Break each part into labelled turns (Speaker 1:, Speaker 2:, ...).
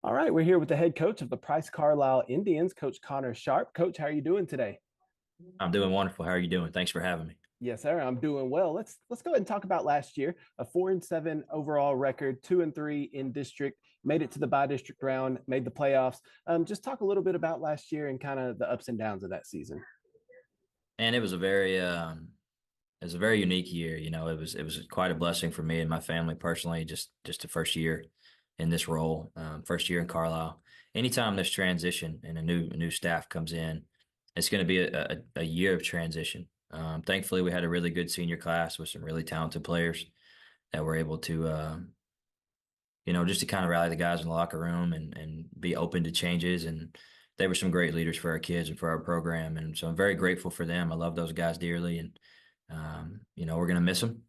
Speaker 1: All right, we're here with the head coach of the Price Carlisle Indians, Coach Connor Sharp. Coach, how are you doing today?
Speaker 2: I'm doing wonderful. How are you doing? Thanks for having me.
Speaker 1: Yes, sir. I'm doing well. Let's go ahead and talk about last year. A 4-7 overall record, 2-3 in district. Made it to the by-district round. Made the playoffs. Just talk a little bit about last year and kind of the ups and downs of that season.
Speaker 2: And it was a very unique year. It was quite a blessing for me and my family personally. Just the first year in this role, first year in Carlisle. Anytime there's transition and a new staff comes in, it's going to be a year of transition. Thankfully, we had a really good senior class with some really talented players that were able to, just to kind of rally the guys in the locker room and be open to changes. And they were some great leaders for our kids and for our program. And so I'm very grateful for them. I love those guys dearly. And, we're going to miss them.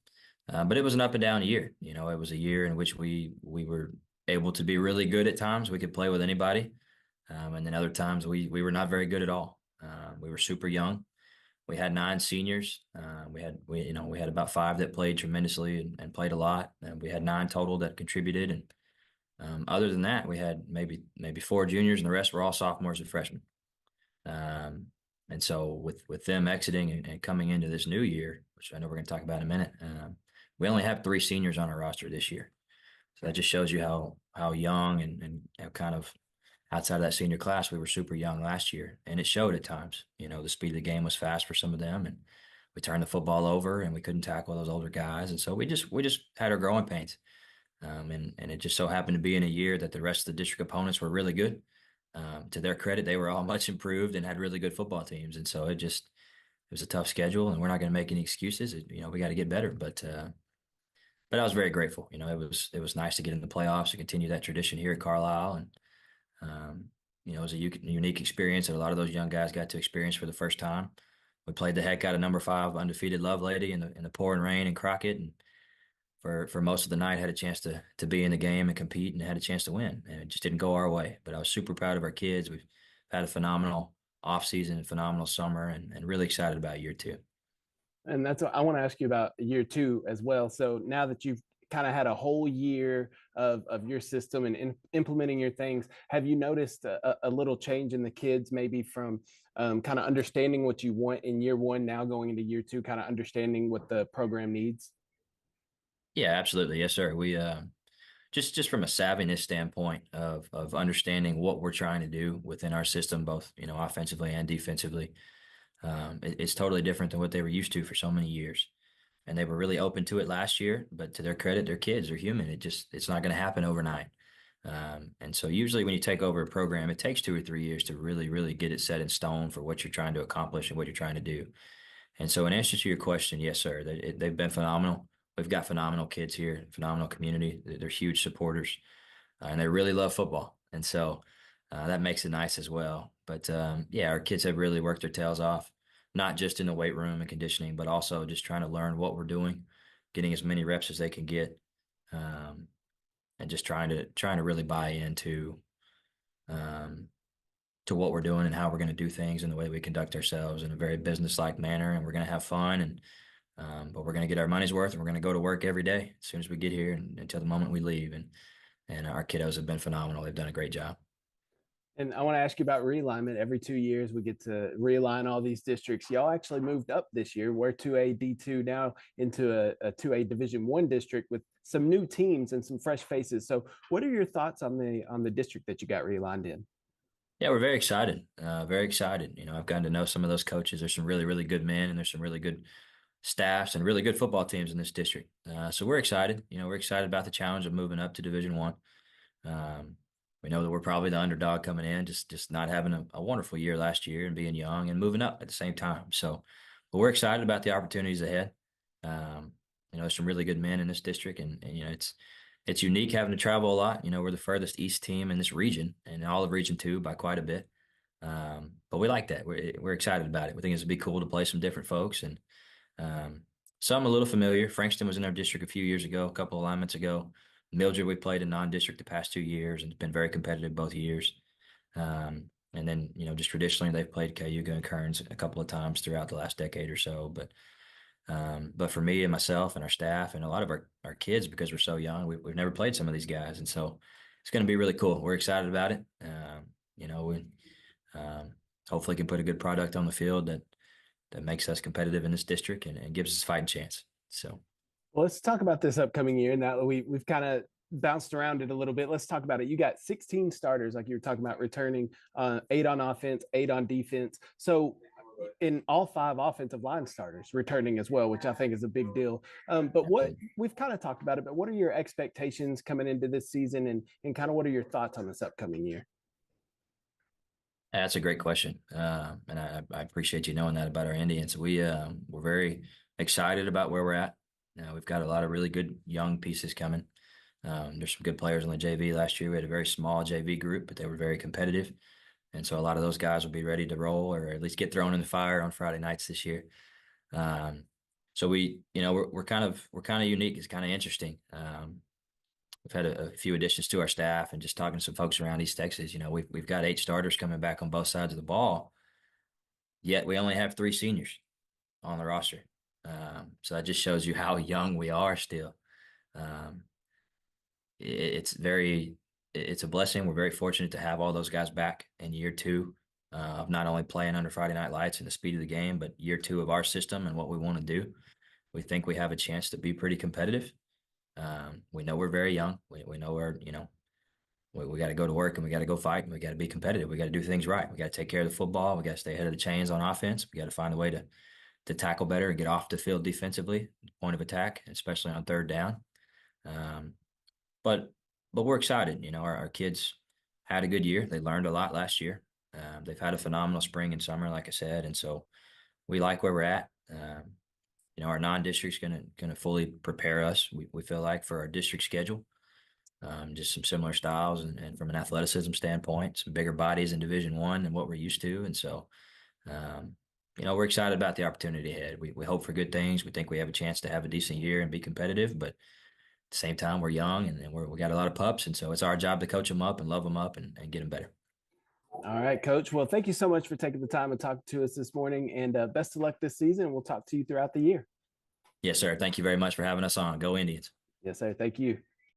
Speaker 2: But it was an up and down year. It was a year in which we were able to be really good at times. We could play with anybody. And then other times we were not very good at all. We were super young. We had nine seniors. We had about five that played tremendously and played a lot. And we had nine total that contributed. And other than that, we had maybe four juniors, and the rest were all sophomores and freshmen. And so with them exiting and coming into this new year, which I know we're going to talk about in a minute, we only have three seniors on our roster this year. So that just shows you how young and how kind of outside of that senior class, we were super young last year, and it showed at times. The speed of the game was fast for some of them, and we turned the football over, and we couldn't tackle those older guys, and so we just had our growing pains. And it just so happened to be in a year that the rest of the district opponents were really good. To their credit, they were all much improved and had really good football teams, and so it was a tough schedule, and we're not going to make any excuses. We got to get better, but I was very grateful. It was nice to get in the playoffs and continue that tradition here at Carlisle, and it was a unique experience that a lot of those young guys got to experience for the first time. We played the heck out of number five undefeated Love Lady in the pouring rain in Crockett, and for most of the night had a chance to be in the game and compete and had a chance to win. And it just didn't go our way. But I was super proud of our kids. We've had a phenomenal off season, phenomenal summer, and really excited about year two.
Speaker 1: And that's what I want to ask you about year two as well. So now that you've kind of had a whole year of your system and implementing your things, have you noticed a little change in the kids, maybe from kind of understanding what you want in year one, now going into year two, kind of understanding what the program needs?
Speaker 2: Yeah, absolutely. Yes, sir. We just from a savviness standpoint of understanding what we're trying to do within our system, both offensively and defensively. It's totally different than what they were used to for so many years. And they were really open to it last year, but to their credit, they're kids, they're human. It's not going to happen overnight. And so usually when you take over a program, it takes 2 or 3 years to really, really get it set in stone for what you're trying to accomplish and what you're trying to do. And so in answer to your question, yes, sir, they've been phenomenal. We've got phenomenal kids here, phenomenal community. They're huge supporters, and they really love football. And so that makes it nice as well. But yeah, our kids have really worked their tails off, not just in the weight room and conditioning, but also just trying to learn what we're doing, getting as many reps as they can get, um, and just trying to really buy into um, to what we're doing and how we're going to do things and the way we conduct ourselves in a very business-like manner. And we're going to have fun, and but we're going to get our money's worth, and we're going to go to work every day as soon as we get here and until the moment we leave. And our kiddos have been phenomenal. They've done a great job.
Speaker 1: And I want to ask you about realignment. Every 2 years, we get to realign all these districts. Y'all actually moved up this year. We're 2A D2 now into a 2A Division One district with some new teams and some fresh faces. So, what are your thoughts on the district that you got realigned in?
Speaker 2: Yeah, we're very excited. Very excited. I've gotten to know some of those coaches. There's some really, really good men, and there's some really good staffs and really good football teams in this district. So we're excited. We're excited about the challenge of moving up to Division One. Um, we know that we're probably the underdog coming in, just not having a wonderful year last year and being young and moving up at the same time. So, but we're excited about the opportunities ahead. Um, there's some really good men in this district, and it's unique having to travel a lot. We're the furthest east team in this region and all of Region Two by quite a bit. But we like that. We're excited about it. We think it's gonna be cool to play some different folks and um, some a little familiar. Frankston was in our district a few years ago, a couple alignments ago. Mildred, we played in non-district the past 2 years and it's been very competitive both years. And then, just traditionally they've played Cayuga and Kearns a couple of times throughout the last decade or so. But for me and myself and our staff and a lot of our kids, because we're so young, we've never played some of these guys. And so it's it's going to be really cool. We're excited about it. We um, hopefully can put a good product on the field that makes us competitive in this district and gives us a fighting chance. So,
Speaker 1: Well, let's talk about this upcoming year. Now that we've kind of bounced around it a little bit, let's talk about it. You got 16 starters, like you were talking about, returning 8 on offense, 8 on defense. So in all 5 offensive line starters returning as well, which I think is a big deal. But what we've kind of talked about it, but what are your expectations coming into this season, and kind of what are your thoughts on this upcoming year?
Speaker 2: that's a great question, and I appreciate you knowing that about our Indians. We're very excited about where we're at. We've got a lot of really good young pieces coming. There's some good players on the JV last year. We had a very small JV group, but they were very competitive, and so a lot of those guys will be ready to roll or at least get thrown in the fire on Friday nights this year. Um, so we're kind of unique. It's kind of interesting. We've had a few additions to our staff, and just talking to some folks around East Texas. We've got 8 starters coming back on both sides of the ball, yet we only have 3 seniors on the roster. So that just shows you how young we are still. Um, it's it's a blessing. We're very fortunate to have all those guys back in year 2 of not only playing under Friday Night Lights and the speed of the game, but year 2 of our system and what we want to do. We think we have a chance to be pretty competitive. We know we're very young. We know we got to go to work and we got to go fight and we got to be competitive. We got to do things right. We got to take care of the football. We got to stay ahead of the chains on offense. We got to find a way to tackle better and get off the field defensively, point of attack, especially on 3rd down. Um, but we're excited. Our kids had a good year. They learned a lot last year. They've had a phenomenal spring and summer, like I said, and so we like where we're at. Our non-district's gonna fully prepare us. We feel like for our district schedule, just some similar styles and from an athleticism standpoint, some bigger bodies in Division One than what we're used to, and so um, we're excited about the opportunity ahead. We hope for good things. We think we have a chance to have a decent year and be competitive, but at the same time, we're young and we got a lot of pups, and so it's our job to coach them up and love them up and get them better.
Speaker 1: All right, Coach. Well, thank you so much for taking the time and talking to us this morning, and best of luck this season. We'll talk to you throughout the year.
Speaker 2: Yes, sir. Thank you very much for having us on. Go Indians.
Speaker 1: Yes, sir. Thank you.